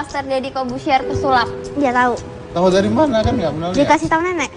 Master Deddy Kobusier kesulap? Dia tahu. Tahu dari mana kan nggak pernah lihat? Dikasih tahu nenek.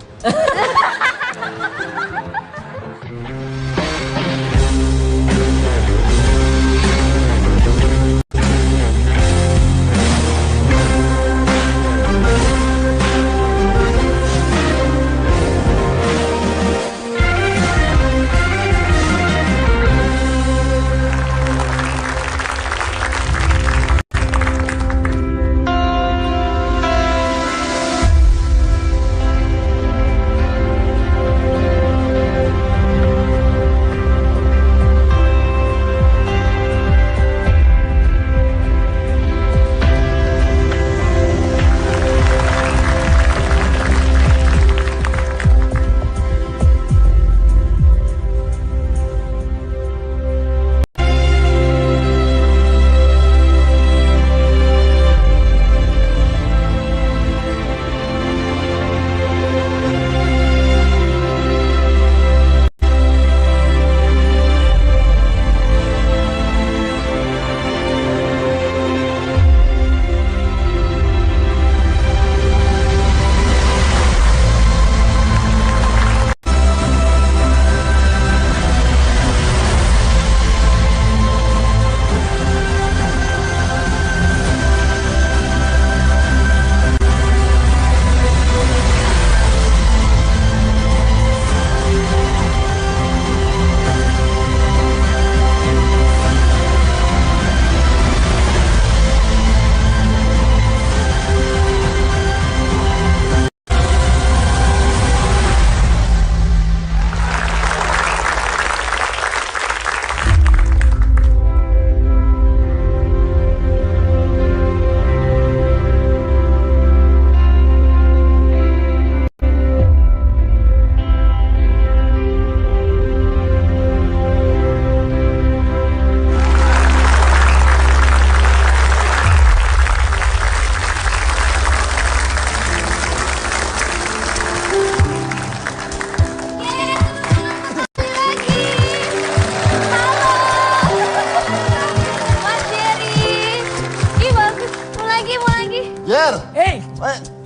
Jer.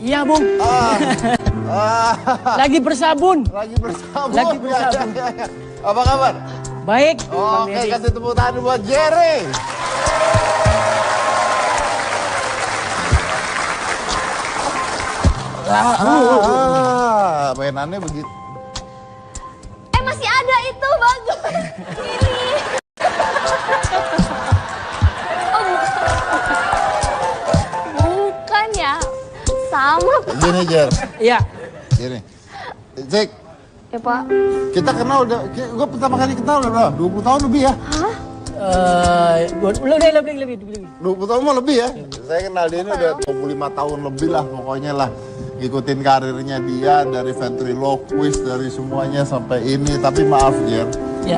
Iya, Bung. Lagi bersabun. Lagi bersabun. Lagi bersabun. Ya. Apa kabar? Baik. Oke, kasih tepuk tangan buat Jerry. Mainannya begitu. Masih ada itu, bagus. Ini. Bukan ya. Sama, Pak. Gini, Jer. Iya. Gini. Cek. Ya, Pak. Kita kenal udah, gue pertama kali kenal udah berapa? 20 tahun lebih ya? Hah? Lebih. 20 tahun mah lebih ya? Saya kenal dia ini udah 25 tahun lebih lah pokoknya lah. Ngikutin karirnya dia dari ventriloquist, dari semuanya sampai ini. Tapi maaf, Jer. Ya.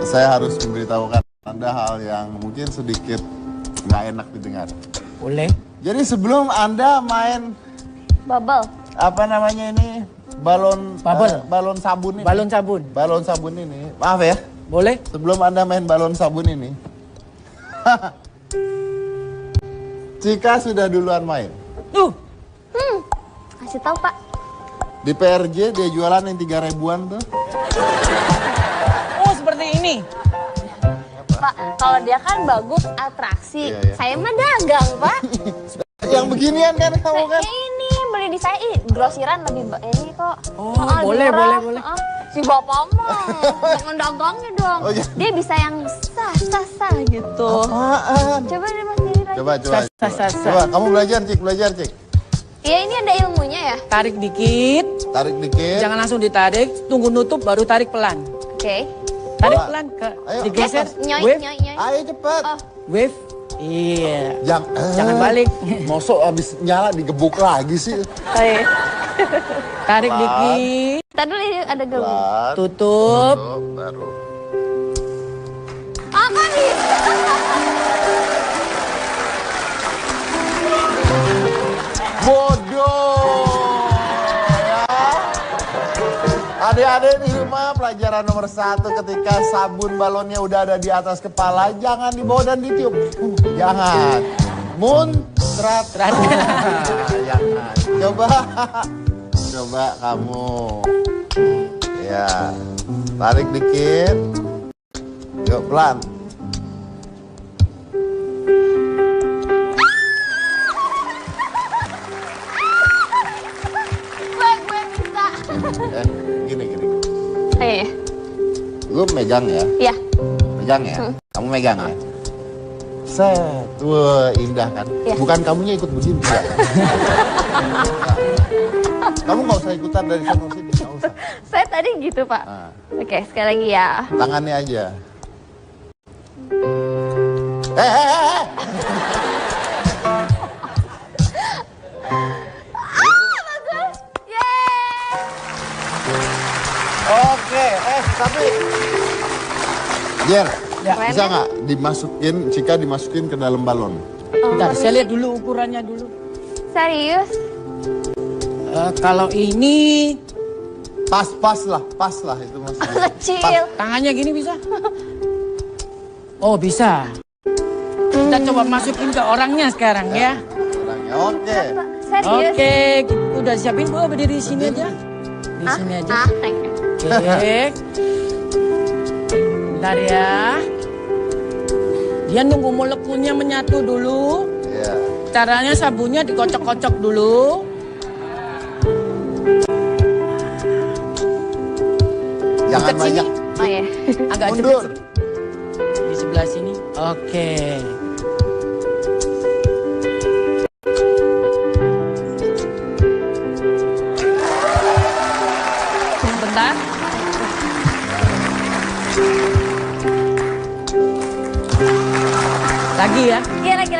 Saya harus memberitahukan Anda hal yang mungkin sedikit nggak enak didengar. Boleh. Jadi sebelum Anda main Bubble. apa namanya ini balon balon sabun ini. Balon sabun. Balon sabun ini. Maaf ya. Boleh. Sebelum Anda main balon sabun ini. Cika sudah duluan main. Kasih tahu, Pak. Di PRJ dia jualan yang 3 ribuan tuh. Oh, seperti ini. Pak, kalau dia kan bagus atraksi. Iya. Saya mah dagang, Pak. Yang beginian kan kamu kan? Ya ini beli di saya grosiran lebih ini kok. Oh, lebih boleh, murah. boleh. Si bapak mah jangan dagangnya dong. Oh, iya. Dia bisa yang sah gitu. Apaan? Coba deh Mas Diri lagi. Coba. Sah. Coba kamu belajar, Cik. Iya, ini ada ilmunya ya. Tarik dikit. Tarik dikit. Jangan langsung ditarik. Tunggu nutup baru tarik pelan. Oke. Tarik Coba. pelan ke Ayo. digeser. Nyoi. Wave. Ayo cepet. Oh. Wave. Iya. Eh, Jangan balik. Mosok abis nyala digebuk lagi sih. Ayo. Tarik Pelan. dikit. Tadi dulu ini ada gelung. Pelan. Tutup. Baru. Apa nih? Bodoh ya. Adik-adik di rumah pelajaran nomor 1 ketika sabun balonnya udah ada di atas kepala jangan dibawa dan ditiup. Jangan. Munch. Strat. Jangan. Coba. Coba kamu. Ya. Tarik dikit. Yuk pelan. Gue bisa. Gini. Iya. Gue megang ya. Iya. Megang ya. Kamu megang ya. Set. Wah, indah kan? Iya. Bukan kamunya ikut begini ya. Kamu nggak usah ikutan dari sana sini, nggak usah. Saya tadi gitu, Pak. Nah, Oke, sekali lagi ya. tangannya aja. Eh. Bagus. Yeay. Oke, tapi Jer, Ya. bisa nggak dimasukin ke dalam balon? Bentar, saya lihat dulu ukurannya dulu. Serius? Kalau ini Pas lah itu maksudnya. Kecil. tangannya gini bisa? Oh bisa. Kita coba masukin ke orangnya sekarang ya. Orangnya. Oke. Serius? Oke, udah siapin Bu, berdiri di sini aja. Di sini aja. Oke. Bentar ya. Dia nunggu molekulnya menyatu dulu. Iya. Caranya sabunnya dikocok-kocok dulu. Jangan Dekat banyak. sini. Oh iya. Agak Mundur. cepet di sebelah sini. Oke. Sebentar. Lagi ya. Iya, lagi.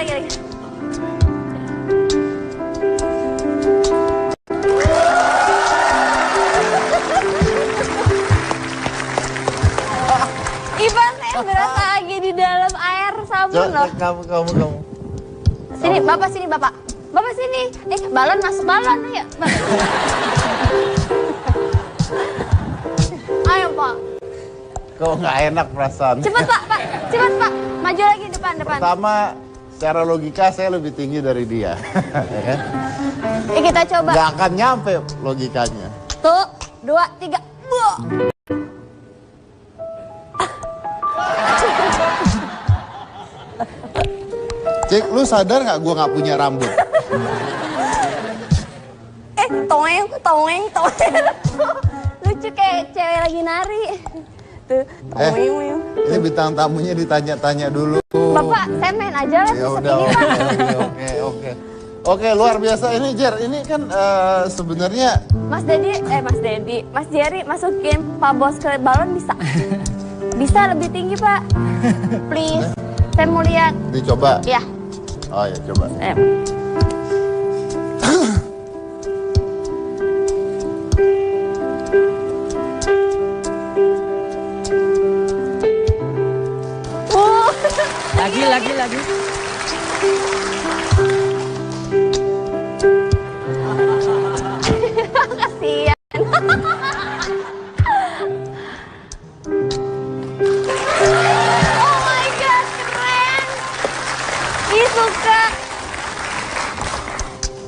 Ivan, saya berasa lagi di dalam air sabun loh. Kamu. Sini, Bapak sini, Bapak. Bapak sini. Balon masuk balon, ayo. Ayo, Pak. Kok nggak enak perasaan? Cepat, Pak. Cepat, Pak. Maju lagi depan. Pertama, secara logika saya lebih tinggi dari dia. Ya kan? Kita coba. Nggak akan nyampe logikanya. 1, 2, 3. Buah. Cik, lu sadar nggak gua nggak punya rambut? Toeng. Lucu kayak cewek lagi nari. Tuh, toeng. Ini bintang tamunya ditanya-tanya dulu. Bapak, saya main aja lah Ya besok udah, ini, Pak. oke. Oke, luar biasa ini Jer. Ini kan sebenarnya Mas Jerry masukin Pak Bos ke balon bisa? Bisa lebih tinggi, Pak. Please. Saya mau lihat. dicoba. Ya. Oh ya, coba. Lagi. Kasian. Oh my god, keren. Ih, suka.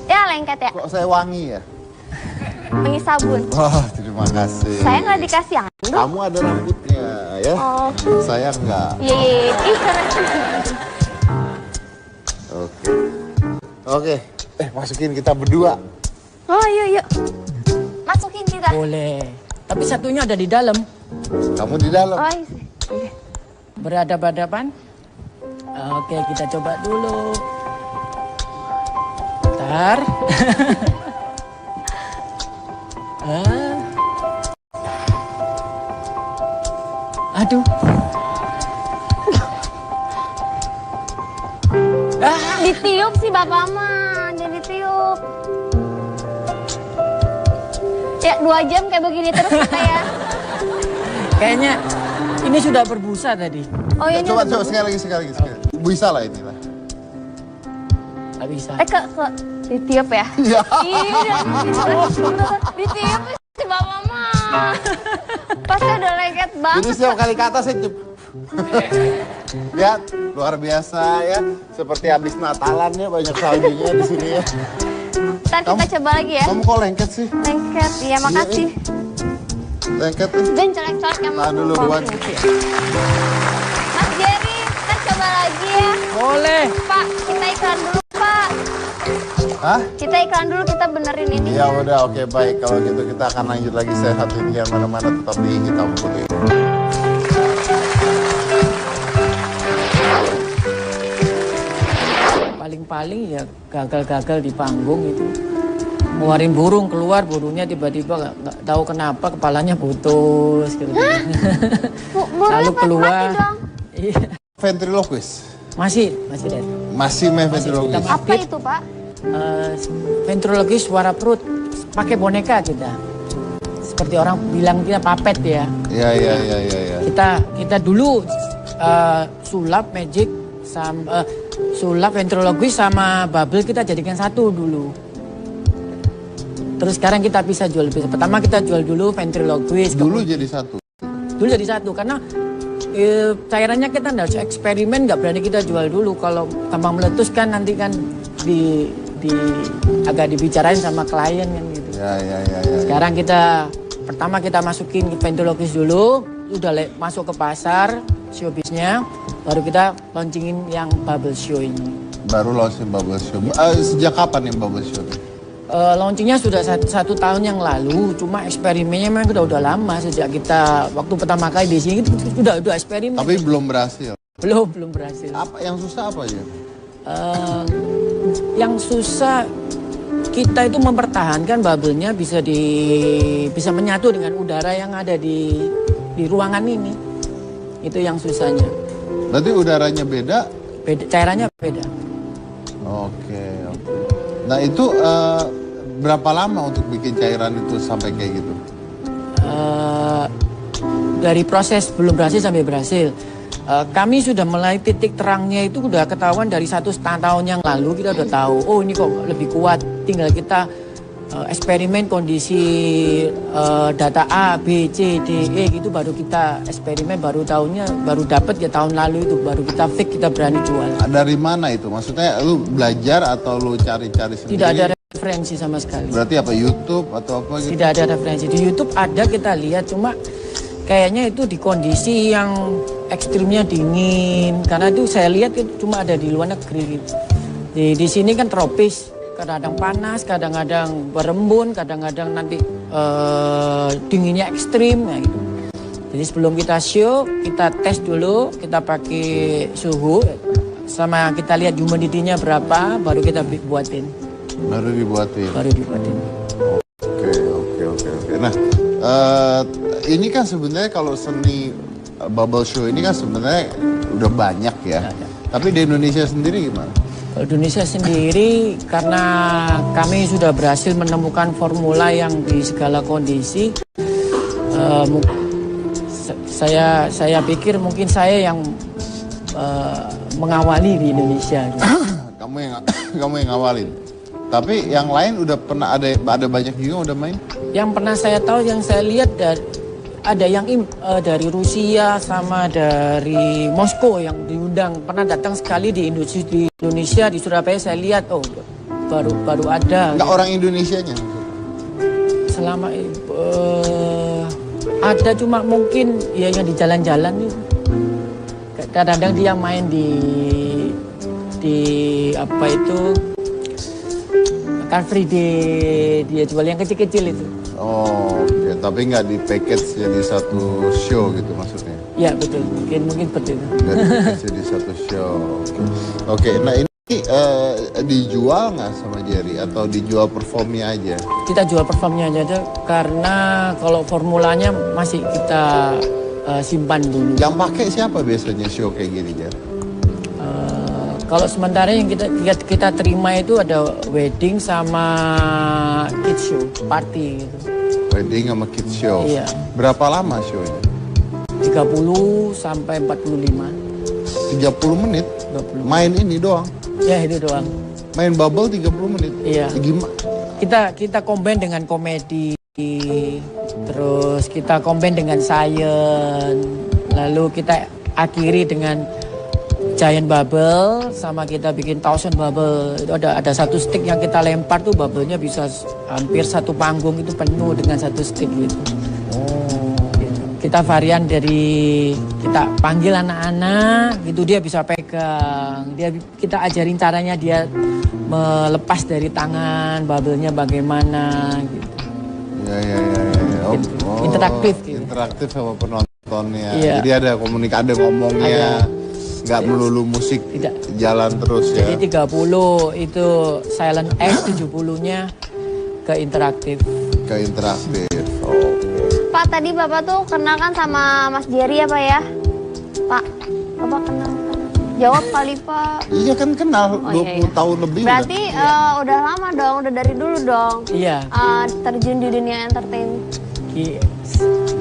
Ya, lengket ya. Kok saya wangi ya? Wangi sabun. Wah, terima kasih. Saya nggak dikasih handuk. Kamu ada rambutnya ya? Oh. Saya enggak. Iya. Ih, keren. Oke. Masukin kita berdua. Oh, yuk. Masukin kita. Boleh. Tapi satunya ada di dalam. Kamu di dalam. Oh, iya. Berhadapan-hadapan. Oke, kita coba dulu. Bentar. Aduh. Ditiup sih Bapak mah, jadi ditiup. Ya 2 jam kayak begini terus kita ya. Kayaknya ini sudah berbusa tadi. Oh iya. Coba sekali lagi. Bisa lah inilah. Gak bisa. Ke ditiup ya. Iya. Iya. Ditiup si Bapak mah. Pasti udah lengket banget. Jadi setiap kali ke atas saya Ya, luar biasa ya. Seperti habis Natalan ya, banyak saljunya di sini ya. Ntar kita coba lagi ya. Kamu kok lengket sih? Lengket, iya makasih. Lengket tuh. Dan colek-colek yang Nah dulu Ruan. Mas Jerry, kita coba lagi ya. Boleh. Pak, kita iklan dulu Pak. Hah? Kita iklan dulu, kita benerin ini. Ya udah, oke baik. Kalau gitu kita akan lanjut lagi sehat ini yang mana-mana tetap di Hitam Putih. Paling-paling ya gagal-gagal di panggung itu. Ngeluarin burung keluar, burungnya tiba-tiba nggak tahu kenapa kepalanya putus gitu. Lalu keluar. Mati dong. Iya. Ventriloquist. Masih Dad. Masih main ventriloquist. Kita Apa itu Pak? ventriloquist suara perut pakai boneka kita. Seperti orang bilang kita papet ya. Iya. Kita dulu sulap magic sama sulap ventriloquist sama bubble kita jadikan satu dulu. Terus sekarang kita bisa jual. Pertama kita jual dulu ventriloquist. Dulu jadi satu. Dulu jadi satu karena cairannya kita harus eksperimen, nggak berani kita jual dulu. Kalau gampang meletus kan nanti kan agak dibicarain sama klien kan gitu. Ya. Sekarang pertama kita masukin ventriloquist dulu, udah masuk ke pasar showbiznya, baru kita launchingin yang bubble show ini. Baru launching bubble show. Sejak kapan yang bubble show? Launchingnya sudah satu tahun yang lalu, cuma eksperimennya memang udah lama sejak kita waktu pertama kali di sini udah eksperimen. Tapi belum berhasil. Belum berhasil. Apa yang susah apa ya? Yang susah kita itu mempertahankan bubble-nya bisa menyatu dengan udara yang ada di ruangan ini. Itu yang susahnya. Berarti udaranya beda? Cairannya beda. Oke. Nah itu berapa lama untuk bikin cairan itu sampai kayak gitu? Dari proses belum berhasil sampai berhasil. Kami sudah mulai titik terangnya itu udah ketahuan dari 1,5 tahun yang lalu. Kita udah tahu, oh ini kok lebih kuat. Tinggal kita eksperimen kondisi data A, B, C, D, E gitu. Baru kita eksperimen, baru dapat ya tahun lalu itu. Baru kita fix, kita berani jual. Dari mana itu? Maksudnya lu belajar atau lu cari-cari sendiri? Tidak ada referensi sama sekali. Berarti apa, YouTube atau apa gitu? Tidak ada referensi. Di YouTube ada, kita lihat, cuma kayaknya itu di kondisi yang ekstrimnya dingin. Karena itu saya lihat itu cuma ada di luar negeri gitu. Di sini kan tropis, kadang-kadang panas, kadang-kadang berembun, kadang-kadang nanti dinginnya ekstrim ya gitu. Jadi sebelum kita show, kita tes dulu, kita pakai suhu sama kita lihat humidity-nya berapa, baru kita buatin. Baru dibuatin. Oke. Nah, ini kan sebenarnya kalau seni bubble show ini kan sebenarnya udah banyak ya. Tapi di Indonesia sendiri gimana? Kalau Indonesia sendiri, karena kami sudah berhasil menemukan formula yang di segala kondisi, saya pikir mungkin saya yang mengawali di Indonesia. Kamu yang ngawalin. Tapi yang lain udah pernah ada banyak juga udah main? Yang pernah saya tahu, yang saya lihat ada yang dari Rusia sama dari Moskow yang diundang, pernah datang sekali di Indonesia di Surabaya. Saya lihat baru ada. Nggak orang Indonesianya? Selama ada, cuma mungkin ya yang di jalan-jalan itu. Kadang-kadang dia main di apa itu, Car Free Day, dia jual yang kecil-kecil itu. Oh, oke. Tapi nggak di package jadi satu show gitu maksudnya? Ya betul, mungkin seperti itu. Nggak di package jadi satu show. Oke, nah ini dijual nggak sama Jerry atau dijual performnya aja? Kita jual performnya aja karena kalau formulanya masih kita simpan dulu. Yang pakai siapa biasanya show kayak gini, Jerry? Kalau sementara yang kita terima itu ada wedding sama kids show, party gitu. Wedding sama kids show. Iya. Berapa lama show-nya? 30 sampai 45. 30 menit? 20. Main ini doang? Ya itu doang. Main bubble 30 menit? Iya. Gimana? Kita combine dengan komedi, terus kita combine dengan science, lalu kita akhiri dengan giant bubble sama kita bikin thousand bubble. Itu ada satu stick yang kita lempar tuh bubble-nya bisa hampir satu panggung itu penuh dengan satu stick gitu. Kita varian dari kita panggil anak-anak gitu, dia bisa pegang. Kita ajarin caranya dia melepas dari tangan bubble-nya bagaimana gitu. Ya. Interaktif gitu. Interaktif sama penontonnya. Iya. Jadi ada komunikasi, ada ngomongnya. Nggak melulu musik jalan terus ya. Jadi 30 itu silent act, 70-nya ke interaktif. Ke interaktif. Pak, tadi Bapak tuh kenal kan sama Mas Jerry ya Pak ya? Pak, Bapak kenal? Jawab kali Pak. Iya kan kenal, 20 tahun lebih. Berarti udah lama dong, udah dari dulu dong. Iya. Terjun di dunia entertain.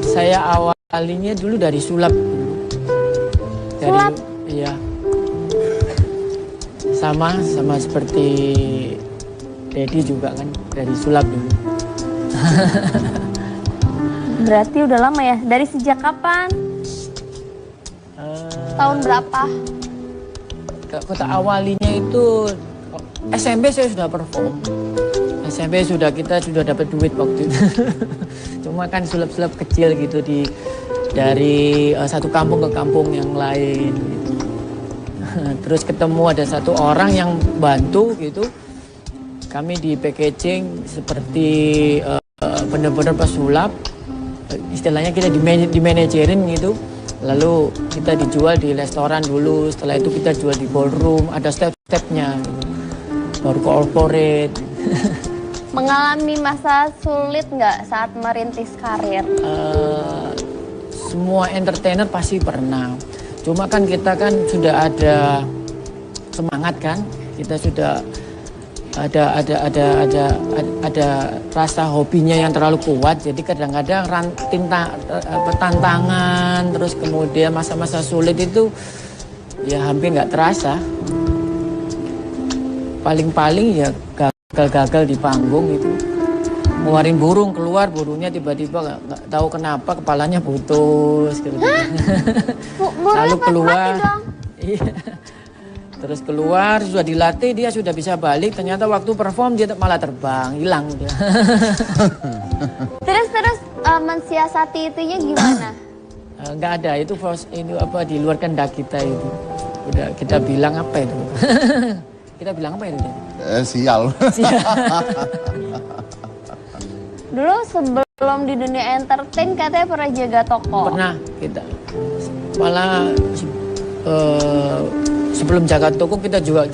Saya awalnya dulu dari sulap. Sulap? Iya. Sama seperti Dedi juga kan dari sulap dulu. Berarti udah lama ya? Dari sejak kapan? Tahun berapa? Kota awalinya itu SMP saya sudah perform. SMP kita sudah dapat duit waktu itu. Cuma kan sulap-sulap kecil gitu dari satu kampung ke kampung yang lain gitu. Terus ketemu ada satu orang yang bantu gitu. Kami di packaging seperti benar-benar pesulap. Istilahnya kita dimanajerin gitu. Lalu kita dijual di restoran dulu. Setelah itu kita jual di ballroom. Ada step-stepnya gitu. Baru corporate. Mengalami masa sulit nggak saat merintis karir? Semua entertainer pasti pernah. Cuma kan kita kan sudah ada semangat kan. Kita sudah ada rasa hobinya yang terlalu kuat, jadi kadang-kadang tantangan terus kemudian masa-masa sulit itu ya hampir nggak terasa. Paling-paling ya gagal di panggung itu, ngeluarin burung keluar, burungnya tiba-tiba nggak tahu kenapa kepalanya putus gitu. Lalu keluar. Iya. Terus keluar, sudah dilatih, dia sudah bisa balik. Ternyata waktu perform dia malah terbang, hilang dia. Terus mensiasati itunya gimana? Nggak ada, itu di luar kendak kita itu. Udah kita bilang apa itu? Kita bilang apa itu? Sial. Dulu sebelum di dunia entertain katanya pernah jaga toko. Pernah kita. Malah sebelum jaga toko kita juga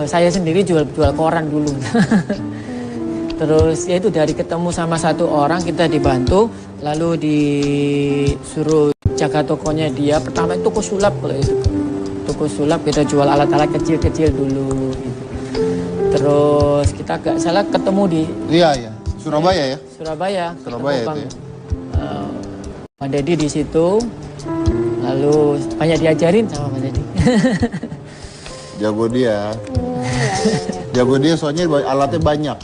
saya sendiri jual koran dulu. Terus ya itu dari ketemu sama satu orang kita dibantu, lalu disuruh jaga tokonya dia. Pertama itu toko sulap kalau itu. Toko sulap kita jual alat-alat kecil-kecil dulu gitu. Terus kita gak salah ketemu di Surabaya ya? Surabaya itu Bang, ya. Bang Dedi di situ. Lalu banyak diajarin sama Bang Dedi. Jago dia. Jago dia soalnya alatnya banyak.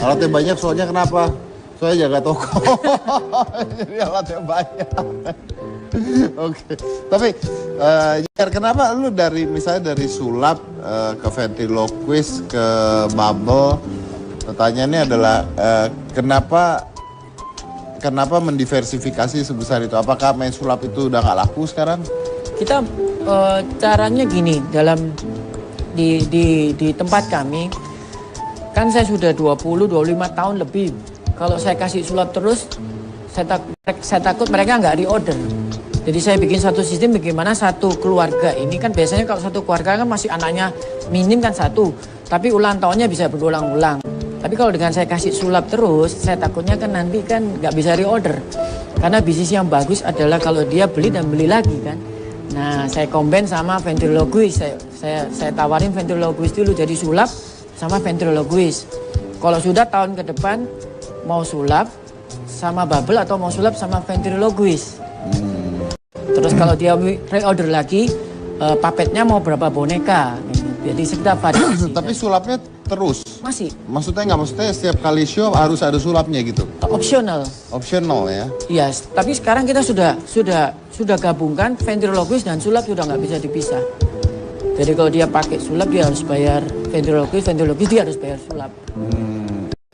Alatnya banyak soalnya kenapa? Soalnya jaga toko. Jadi alatnya banyak. Oke. Tapi kenapa lu misalnya dari sulap ke ventriloquist ke bubble? Pertanyaannya adalah kenapa mendiversifikasi sebesar itu? Apakah main sulap itu udah nggak laku sekarang? Kita caranya gini, di tempat kami kan saya sudah 20-25 tahun lebih. Kalau saya kasih sulap terus, saya takut mereka nggak reorder. Jadi saya bikin satu sistem bagaimana satu keluarga ini kan biasanya kalau satu keluarga kan masih anaknya minim kan satu, tapi ulang tahunnya bisa berulang-ulang. Tapi kalau dengan saya kasih sulap terus, saya takutnya kan nanti kan nggak bisa reorder. Karena bisnis yang bagus adalah kalau dia beli dan beli lagi kan. Nah, saya combine sama ventriloquist. Saya tawarin ventriloquist dulu jadi sulap sama ventriloquist. Kalau sudah tahun ke depan mau sulap sama bubble atau mau sulap sama ventriloquist. Terus kalau dia reorder lagi, puppetnya mau berapa boneka. Jadi sekitar variasi. Tapi sulapnya terus? Masih. Maksudnya setiap kali show harus ada sulapnya gitu? Optional. Optional ya? Iya, tapi sekarang kita sudah gabungkan ventriloquist dan sulap sudah nggak bisa dipisah. Jadi kalau dia pakai sulap dia harus bayar ventriloquist dia harus bayar sulap.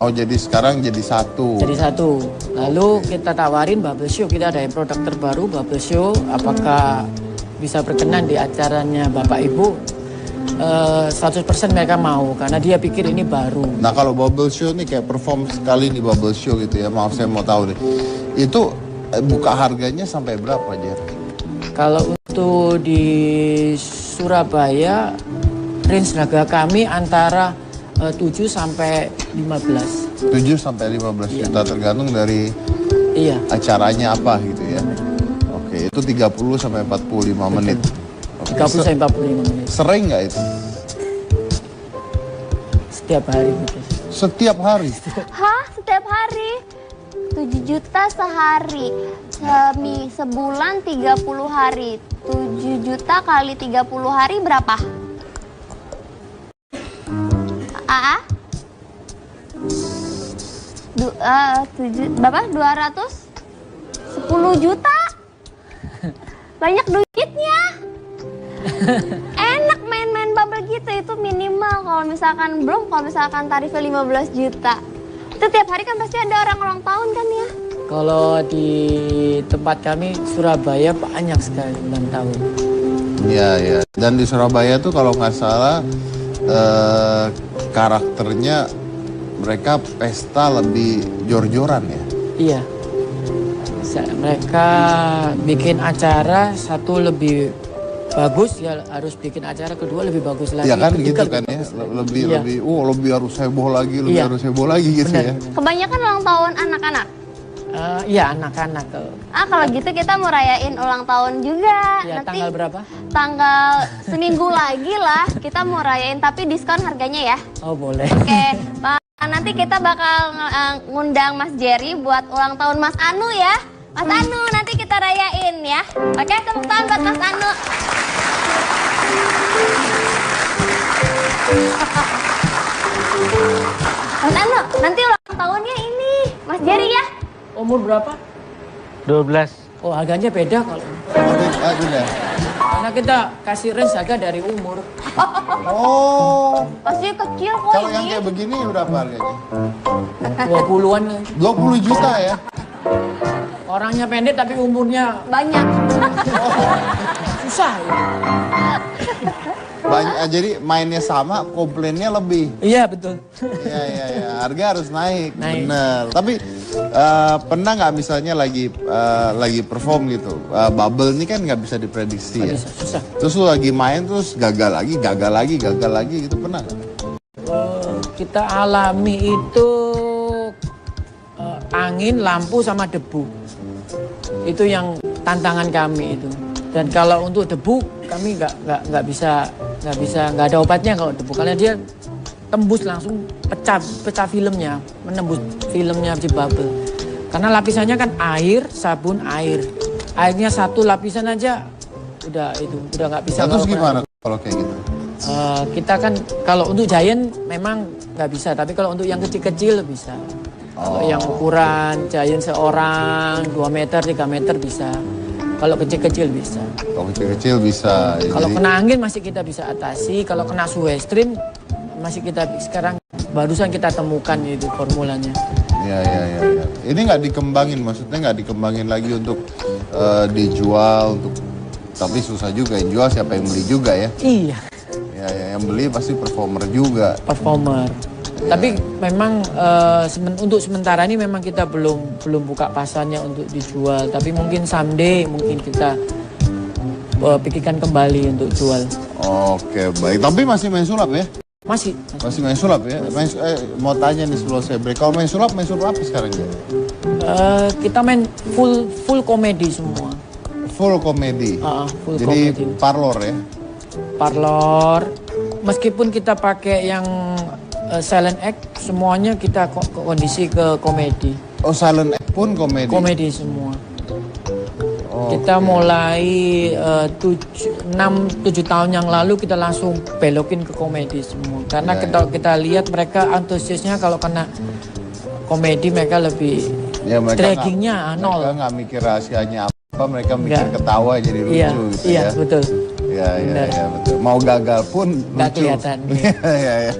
Oh jadi sekarang jadi satu. Jadi satu. Lalu kita tawarin bubble show, kita ada produk terbaru bubble show. Apakah bisa berkenan di acaranya Bapak Ibu? 100% mereka mau karena dia pikir ini baru. Nah kalau bubble show nih kayak perform sekali nih bubble show gitu ya, maaf saya mau tahu nih, itu buka harganya sampai berapa Jer? Kalau untuk di Surabaya range harga kami antara 7 sampai 15. 7 sampai 15 juta tergantung dari acaranya apa gitu ya. Oke, itu 30 sampai 45 menit. 30 sampai 45 menit. Sering nggak itu? Setiap hari gitu. Setiap hari? Hah? Setiap hari? 7 juta sehari. Sebulan 30 hari. 7 juta kali 30 hari berapa? Berapa? 210 juta? Banyak duitnya. Enak main-main bubble gitu, itu minimal. Kalau misalkan tarifnya 15 juta. Itu tiap hari kan pasti ada orang ulang tahun kan ya? Kalau di tempat kami Surabaya banyak sekali ulang tahun. Iya, ya. Dan di Surabaya tuh kalau nggak salah karakternya mereka pesta lebih jor-joran ya? Iya. Mereka bikin acara satu lebih bagus, ya harus bikin acara kedua lebih bagus lagi. Ya kan gitu kan ya, lebih harus heboh lagi, harus heboh lagi gitu. Bener. Ya. Kebanyakan ulang tahun anak-anak. Iya anak-anak. Kalau gitu kita mau rayain ulang tahun juga. Ya, nanti tanggal berapa? Tanggal seminggu lagi lah kita mau rayain, tapi diskon harganya ya. Oh boleh. Oke, nanti kita bakal ngundang Mas Jerry buat ulang tahun Mas Anu ya. Mas Anu nanti kita rayain ya. Oke, tepuk tangan buat Mas Anu. Mas Anu, nanti ulang tahunnya ini Mas Jerry ya. Umur berapa? 12. Oh harganya beda kalau. Beda. Karena kita kasih range harga dari umur. Oh. Pasti kecil kok. Kalau yang kayak begini berapa harganya? 20-an. 20 juta ya? Orangnya pendek tapi umurnya banyak. Susah ya. Banyak, jadi mainnya sama, komplainnya lebih. Iya betul. Iya. Harga harus naik. Bener. Tapi pernah nggak misalnya lagi perform gitu, bubble ini kan nggak bisa diprediksi ya. Susah. Terus lu lagi main terus gagal lagi gitu, pernah nggak? Kita alami itu angin, lampu sama debu. Itu yang tantangan kami itu. Dan kalau untuk debu kami nggak ada obatnya kalau debu, karena dia tembus langsung pecah filmnya, menembus filmnya di bubble. Karena lapisannya kan air, sabun, air. Airnya satu lapisan aja udah nggak bisa. Terus gimana kalau kayak gitu? Kita kan kalau untuk giant memang nggak bisa, tapi kalau untuk yang kecil-kecil bisa. Kalau yang ukuran giant seorang 2 meter, 3 meter bisa. Kalau kecil-kecil bisa. Kalau kecil-kecil bisa. Kalau kena angin masih kita bisa atasi. Kalau kena suhu ekstrim masih kita sekarang barusan kita temukan itu formulanya. Ya. Ini nggak dikembangin, maksudnya nggak dikembangin lagi untuk dijual untuk, tapi susah juga yang jual, siapa yang beli juga ya? Iya. Ya, yang beli pasti performer juga. Performer. Ya. Tapi memang untuk sementara ini memang kita belum buka pasarnya untuk dijual. Tapi mungkin someday mungkin kita pikirkan kembali untuk jual. Oke, baik. Tapi masih main sulap ya? Masih main sulap ya? Mau tanya nih sebelum saya break. Kalau main sulap apa sekarang ya? Kita main full komedi semua. Full komedi? Full jadi komedi. Parlor ya? Parlor. Meskipun kita pakai yang silent act, semuanya kita kondisi ke komedi. Oh, silent act pun komedi? Komedi semua. Kita mulai 7 tahun yang lalu kita langsung belokin ke komedi semua. Karena kita lihat mereka antusiasnya kalau kena komedi mereka lebih draggingnya nol. Mereka nggak mikir rahasianya apa, mereka mikir ketawa jadi lucu gitu iya, ya. Betul. Bener. Ya, betul. Mau gagal pun Nggak lucu. kelihatan.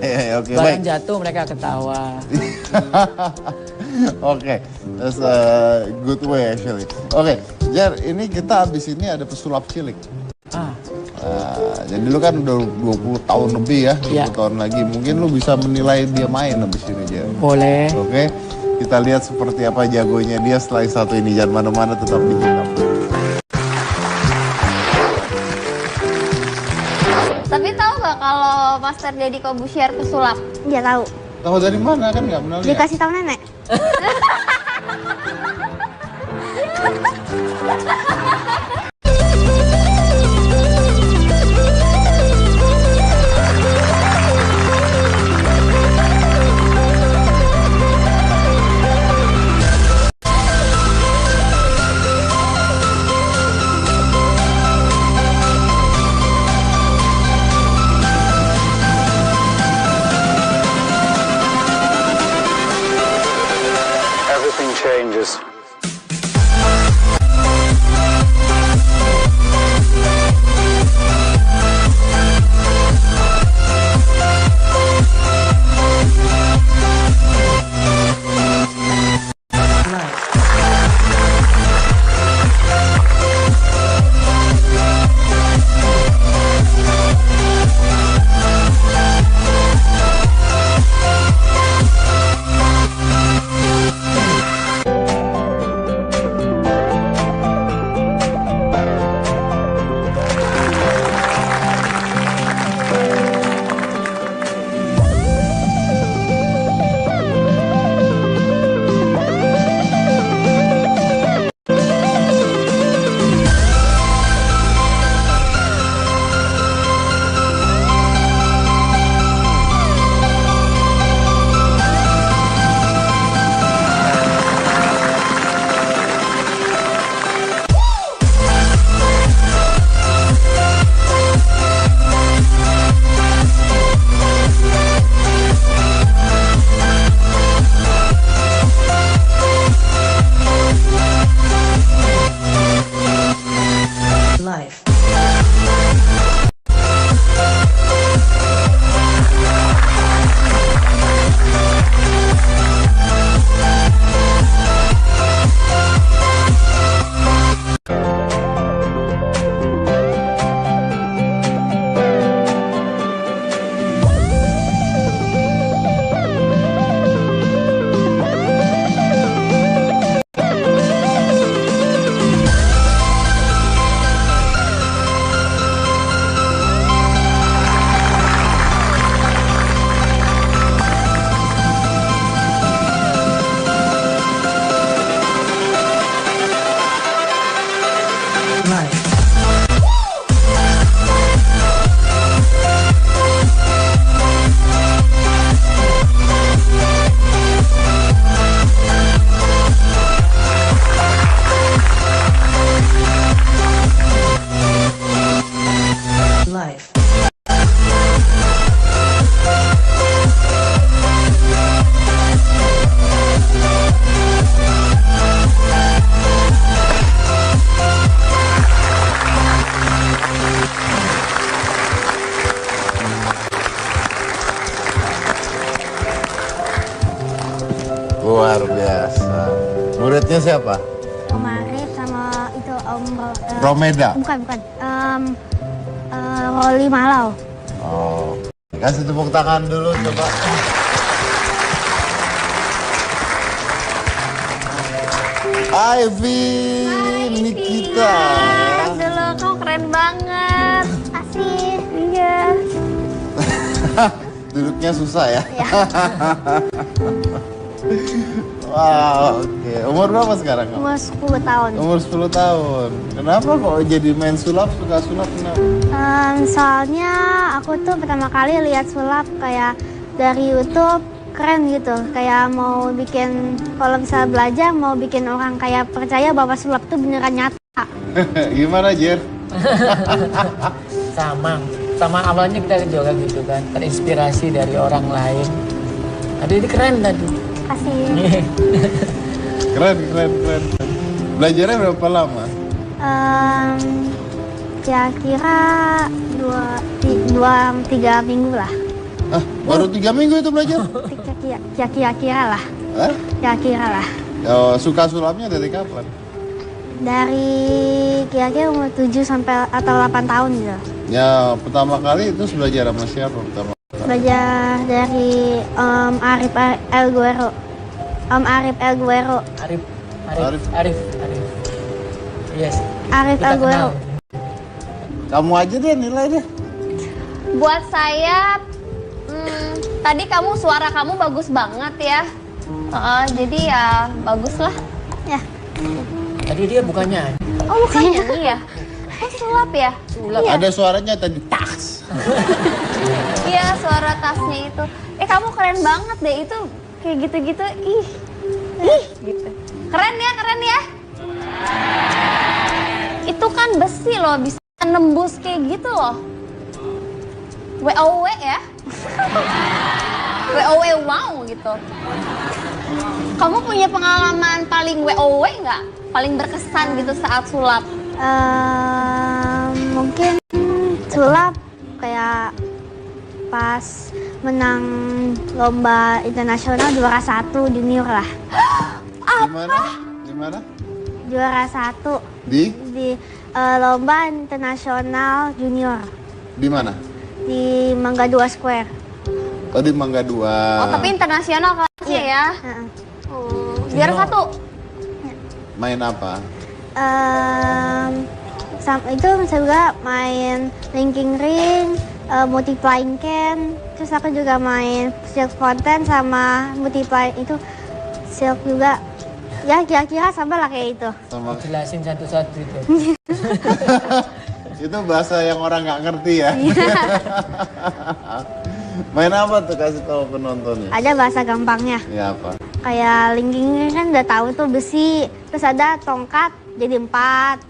Ya, oke, baik. Barang jatuh mereka ketawa. Oke, that's a good way actually. Oke, Jer, ini kita habis ini ada pesulap cilik. Ah, Jadi lu kan udah 20 tahun lebih ya, 20 Iya. tahun lagi. Mungkin lu bisa menilai dia main habis ini, Jer. boleh. Oke, kita lihat seperti apa jagonya dia setelah yang satu ini. Jangan mana-mana, tetap di kita. Tapi tahu nggak kalau Master Deddy Kobusier pesulap? Dia tahu. Tahu dari mana kan nggak pernah lihat? Dikasih tahu nenek. Everything changes. Life. Life. Life. Luar biasa. Muridnya siapa? Om Arif sama itu Om Romeda. bukan. Roli Malau. Oh, kasih tepuk tangan dulu coba. Ivy, Nikita. Dulu kau keren banget. Asih. Iya. Duduknya susah ya. Iya. Wow, oke. Umur berapa sekarang kamu? Umur 10 tahun. Umur 10 tahun. Kenapa kok jadi main sulap, suka sulap kenapa? Soalnya aku tuh pertama kali lihat sulap kayak dari YouTube, keren gitu. Kayak mau bikin, kalau bisa belajar mau bikin orang kayak percaya bahwa sulap tuh beneran nyata. Gimana, Jer? Sama awalnya kita juga gitu kan, terinspirasi dari orang lain. Tadi ini keren tadi. Kasih. Keren. Belajarnya berapa lama? Kira-kira 2-3 minggu lah. Ah, baru 3 minggu itu belajar? Kira-kira lah. Hah? Kira-kira lah. Oh, suka sulapnya dari kapan? Dari kira-kira umur 7 sampai atau 8 tahun gitu. Ya, pertama kali itu belajar sama siapa pertama? Belajar dari Arif El Guero. Arif El Guero. Arif. Yes. Arif Kita El Guero. kenal. Kamu aja deh nilai deh. Buat saya, tadi suara kamu bagus banget ya. Jadi ya bagus lah. Ya. Tadi dia bukannya. Oh bukan nyanyi ya? Oh sulap ya? Sulap. Ada suaranya tadi tas. Iya suara tasnya itu. Kamu keren banget deh itu kayak gitu-gitu. Ih gitu. Keren ya. Itu kan besi loh bisa nembus kayak gitu loh. WOW ya? WOW wow gitu. Kamu punya pengalaman paling WOW nggak? Paling berkesan gitu saat sulap? Mungkin sulap kayak pas menang lomba internasional juara 1 junior lah. Gimana? Juara 1 Di lomba internasional junior di mana? di Mangga 2 Square. Oh, di Mangga 2. Oh tapi internasional kelasnya ya? Heeh. Juara 1? Main apa? Itu saya juga main linking ring, multiplying can, terus aku juga main silk fountain sama multiply itu silk juga. Ya kira-kira sama lah kayak itu. Sama Jelasin satu-satu itu. itu bahasa yang orang nggak ngerti ya. Main apa tuh, kasih tahu penontonnya? Ada bahasa gampangnya. Ya apa? Kayak linking ring kan udah tahu tuh besi, terus ada tongkat jadi 4.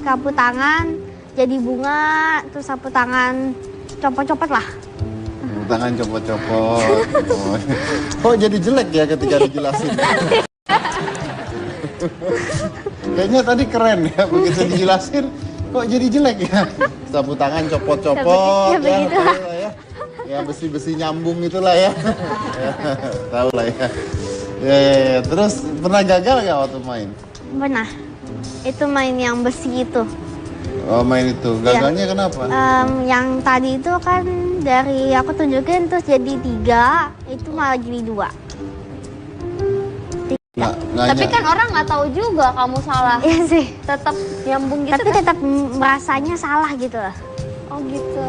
Sapu tangan jadi bunga, terus sapu tangan copot-copot lah. Tangan copot-copot. Oh. Kok jadi jelek ya ketika dijelasin? Kayaknya tadi keren ya, begitu dijelasin kok jadi jelek ya. Sapu tangan copot-copot Ya, begitu lah. tahu lah ya. Ya besi-besi nyambung itulah ya. Tahu lah ya. Ya. Terus pernah gagal nggak waktu main? Pernah. Itu main yang besi itu. Oh main itu, gagalnya kenapa? Yang tadi itu kan dari aku tunjukin terus jadi 3, itu malah jadi 2. Tapi kan orang nggak tahu juga kamu salah. Iya sih. Tetap nyambung gitu Tapi kan? tetap merasanya salah gitu loh. Oh gitu.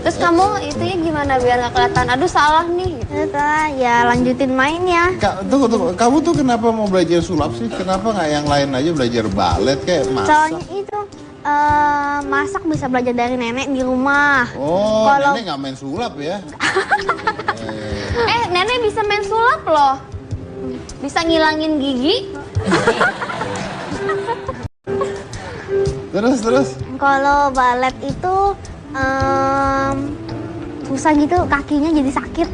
Terus kamu itunya gimana biar nggak kelihatan? Aduh salah nih. Gitu. Terus ya lanjutin mainnya. Tunggu, kamu tuh kenapa mau belajar sulap sih? Kenapa nggak yang lain aja belajar balet kayak masak? Soalnya itu masak bisa belajar dari nenek di rumah. Oh, Kalau- nenek nggak main sulap ya? Nenek bisa main sulap loh. Bisa ngilangin gigi. Terus? Kalau balet itu susah gitu, kakinya jadi sakit.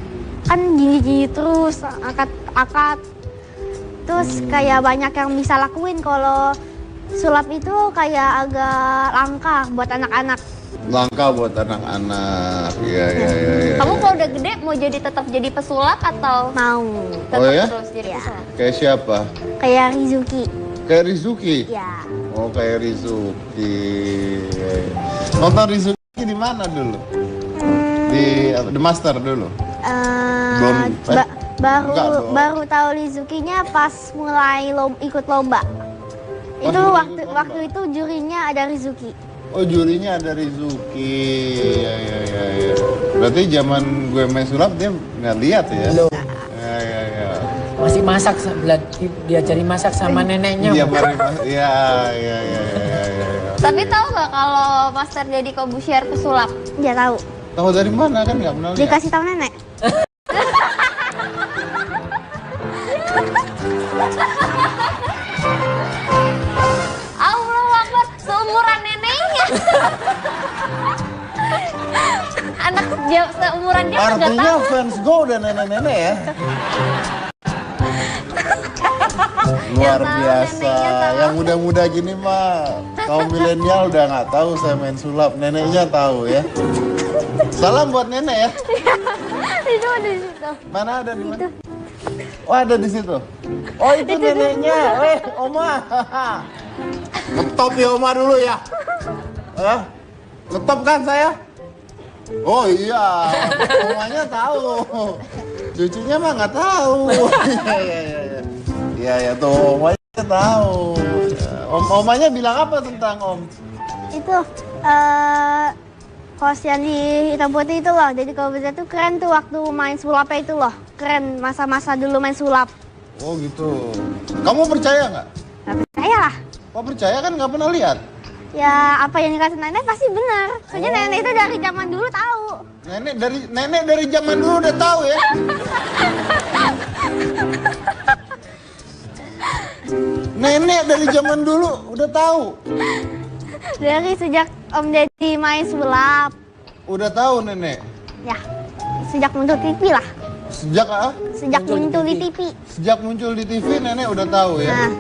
Kan gini-gini terus, angkat-angkat. Terus kayak banyak yang bisa lakuin. Kalau sulap itu kayak agak langka buat anak-anak. Langka buat anak-anak. Iya. Kamu kalau udah gede mau tetap jadi pesulap atau Mau. tetap Oh ya? terus jadi Iya. pesulap? Kayak siapa? Kayak Rizuki. Kayak Rizuki? Ya. Oh, kayak Rizuki. Nonton Rizuki di mana dulu? Di The Master dulu? Belum, Enggak dong. baru tahu Rizukinya pas mulai ikut lomba. Pas Itu mulai ikut lomba. waktu itu jurinya ada Rizuki. Oh, jurinya ada Rizuki. Ya. Berarti zaman gue main sulap dia nggak lihat ya? Belum. Ya. Masih masak, diajari masak sama neneknya. Iya, ya. Tapi tahu nggak kalau Master Deddy Corbuzier pesulap? Dia tahu. Tahu dari mana kan nggak pernah lihat? Dikasih tahu nenek. Allah Akbar, seumuran neneknya. Anak seumuran dia nggak Artinya tahu. fans go dan nenek-nenek ya? Luar Yang tahu biasa. neneknya tahu. Yang muda-muda gini mah kaum milenial udah nggak tahu saya main sulap. Neneknya tahu ya. Salam buat nenek ya. Itu di situ. Mana ada di mana? Oh ada di situ. Oh itu neneknya. Oma. Ngetop ya Oma dulu ya. Ngetop kan saya? Oh iya, omanya tahu. Cucunya mah nggak tahu. Iya tuh omanya tahu. Omanya bilang apa tentang Om? Itu host yang di hitam putih itu loh. Jadi kalau bisa tuh keren tuh waktu main sulapnya itu loh. Keren masa-masa dulu main sulap. Oh gitu. Kamu percaya nggak? Gak percaya lah. Kok percaya kan nggak pernah lihat? Ya apa yang dikasih nenek pasti benar. Soalnya nenek itu dari zaman dulu tahu. Nenek dari zaman dulu udah tahu ya. Nenek dari zaman dulu udah tahu. Dari sejak Om Deddy main sulap. Udah tahu nenek. Ya, sejak muncul TV lah. Sejak Sejak muncul di TV. Sejak muncul di TV nenek udah tahu ya. Nah,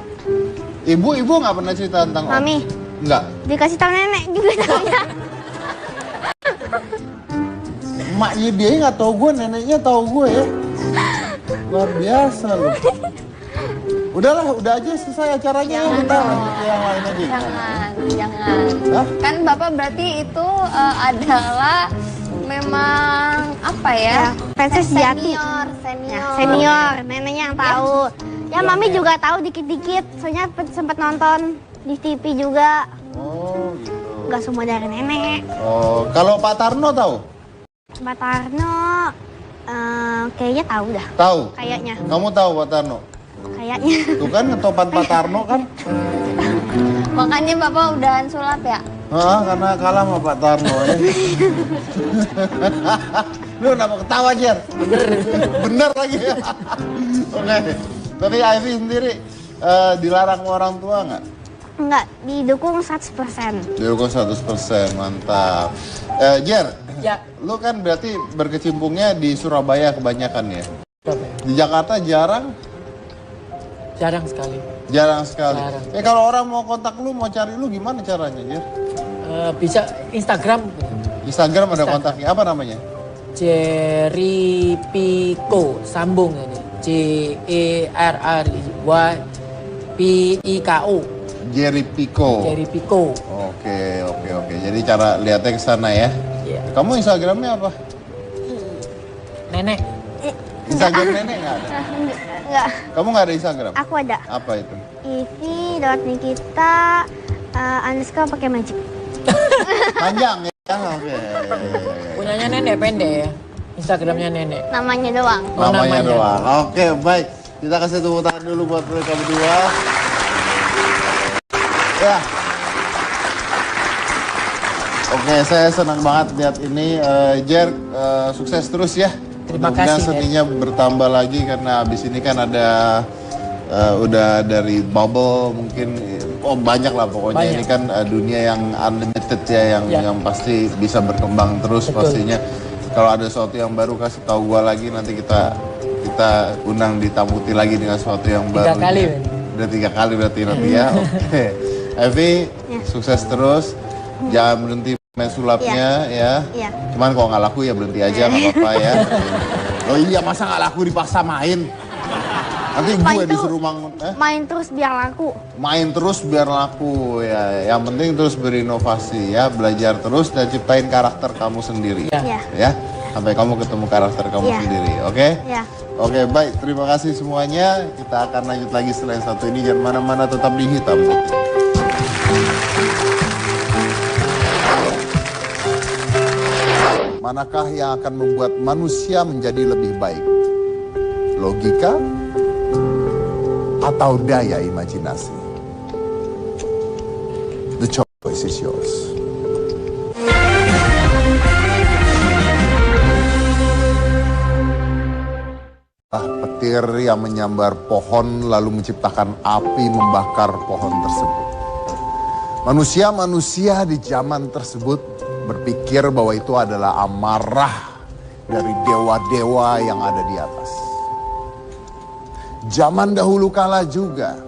Ibu nggak pernah cerita tentang Om? Mami. Enggak. Dikasih tahu nenek juga tahunya. Emaknya dia nggak tahu gue, neneknya tahu gue ya. Luar biasa loh. Udahlah, udah aja selesai acaranya ya. Kita lanjut ke yang lain aja. Jangan. Hah? Kan Bapak berarti itu adalah memang apa ya? Fans sejati. Senior. Neneknya yang tahu. Ya, Mami juga tahu dikit-dikit. Soalnya sempat nonton di TV juga. Oh gitu. Nggak semua dari nenek. Oh, kalau Pak Tarno tahu? Mbak Tarno kayaknya tahu dah. Tahu? Kayaknya. Kamu tahu Pak Tarno? Kayaknya. Tuh kan ngetopan Pak Tarno kan? Makanya Bapak udahan sulap ya? Karena kalah sama Pak Tarno ya. Lu kenapa ketawa, Jer? Bener lagi ya. Oke. Tapi Ivy sendiri dilarang sama orang tua nggak? Enggak, didukung 100%. Didukung 100%, mantap. Jer, Ya. lu kan berarti berkecimpungnya di Surabaya kebanyakan ya? Di Jakarta jarang? Jarang sekali. Jarang sekali. Jarang. Kalau orang mau kontak lu, mau cari lu gimana caranya, Jer? Bisa Instagram. Instagram ada kontaknya, apa namanya? Jerry Pico, sambung ini. JERRYPIKO. Jerry Pico. Jerry Pico. Oke. Jadi cara lihatnya ke sana ya. Iya. Kamu Instagramnya apa? Nenek. Instagram nenek nggak ada? Enggak, Kamu nggak ada Instagram? aku ada. Apa itu? Ivi.nikita underscore pakai magic. Panjang ya? Oke. Punyanya nenek pendek ya. Instagramnya nenek. Namanya doang. Namanya namanya. doang. Oke, baik. Kita kasih tepuk tangan dulu buat mereka berdua. Ya. Oke, saya senang banget lihat ini. Jer, sukses terus ya. Terima Mudah-mudahan kasih, seninya bertambah lagi karena abis ini kan ada udah dari bubble mungkin banyak lah pokoknya. Banyak. Ini kan dunia yang unlimited ya, yang pasti bisa berkembang terus. Betul. Pastinya. Kalau ada sesuatu yang baru kasih tahu gua lagi, nanti kita undang di Tamuti lagi dengan sesuatu yang baru. 3 kali. Udah 3 kali berarti nanti ya. Oke. Evi, sukses terus. Jangan berhenti main sulapnya ya. Iya. Cuman kalau nggak laku ya berhenti aja, nggak apa-apa ya. Oh iya, masa nggak laku dipaksa main? Nanti gue Main disuruh Main terus biar laku. main terus biar laku ya. Yang penting terus berinovasi ya, belajar terus dan ciptain karakter kamu sendiri. Iya. Ya, sampai kamu ketemu karakter kamu Iya. sendiri, oke? Ya. Oke, baik. Terima kasih semuanya. Kita akan lanjut lagi setelah yang satu ini. Jangan mana-mana, tetap di Hitam Putih. Manakah yang akan membuat manusia menjadi lebih baik? Logika atau daya imajinasi? The choice is yours. Petir yang menyambar pohon lalu menciptakan api membakar pohon tersebut. Manusia-manusia di zaman tersebut berpikir bahwa itu adalah amarah dari dewa-dewa yang ada di atas. Zaman dahulu kala juga,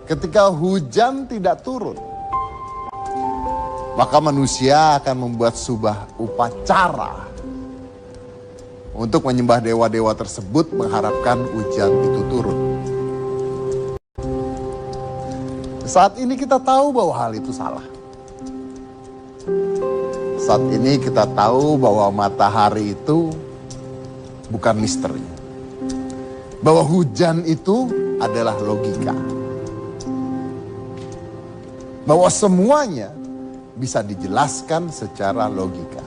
ketika hujan tidak turun, maka manusia akan membuat sebuah upacara untuk menyembah dewa-dewa tersebut, mengharapkan hujan itu turun. Saat ini kita tahu bahwa hal itu salah. Saat ini kita tahu bahwa matahari itu bukan misteri. Bahwa hujan itu adalah logika. Bahwa semuanya bisa dijelaskan secara logika.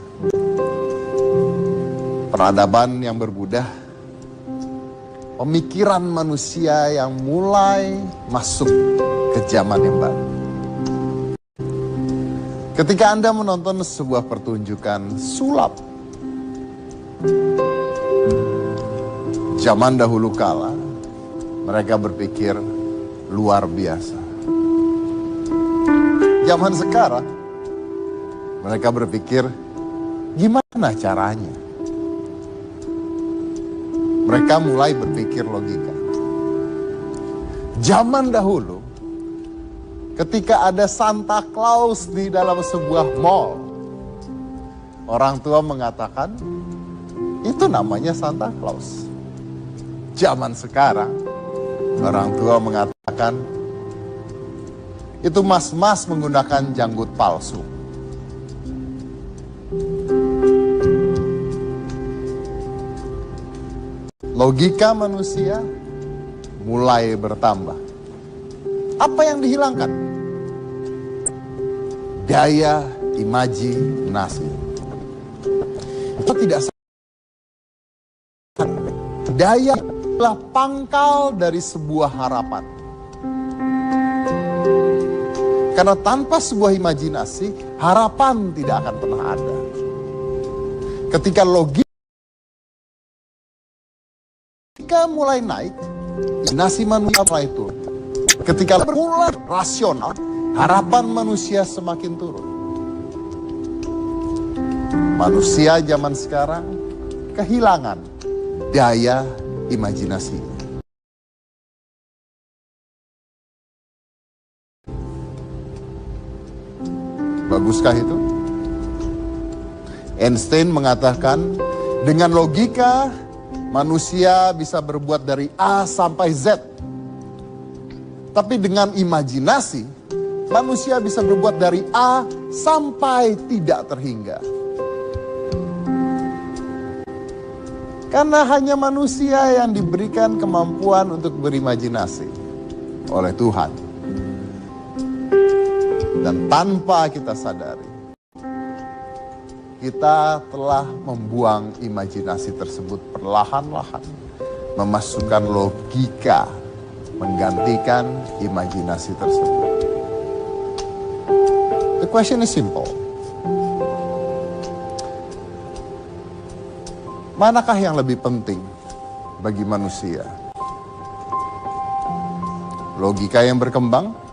Peradaban yang berbudah, pemikiran manusia yang mulai masuk ke zaman yang baru. Ketika Anda menonton sebuah pertunjukan sulap, zaman dahulu kala, mereka berpikir luar biasa. Zaman sekarang, mereka berpikir gimana caranya. Mereka mulai berpikir logika. Zaman dahulu, ketika ada Santa Claus di dalam sebuah mall, orang tua mengatakan, itu namanya Santa Claus. Zaman sekarang, orang tua mengatakan, itu mas-mas menggunakan janggut palsu. Logika manusia mulai bertambah. Apa yang dihilangkan? Daya imajinasi. Itu tidak salah. Daya adalah pangkal dari sebuah harapan. Karena tanpa sebuah imajinasi, harapan tidak akan pernah ada. Ketika logika mulai naik, imajinasi manusia mulai turun. Ketika mulai rasional, harapan manusia semakin turun. Manusia zaman sekarang kehilangan daya imajinasi. Baguskah itu? Einstein mengatakan, dengan logika manusia bisa berbuat dari A sampai Z. Tapi dengan imajinasi, manusia bisa berbuat dari A sampai tidak terhingga. Karena hanya manusia yang diberikan kemampuan untuk berimajinasi oleh Tuhan. Dan tanpa kita sadari, kita telah membuang imajinasi tersebut perlahan-lahan, memasukkan logika, menggantikan imajinasi tersebut. The question is simple. Manakah yang lebih penting bagi manusia? Logika yang berkembang?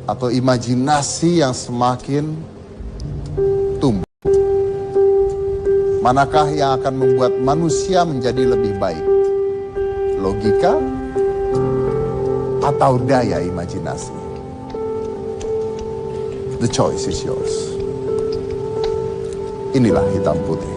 Atau imajinasi yang semakin tumbuh? Manakah yang akan membuat manusia menjadi lebih baik? Logika atau daya imajinasi? The choice is yours. Inilah hitam putih.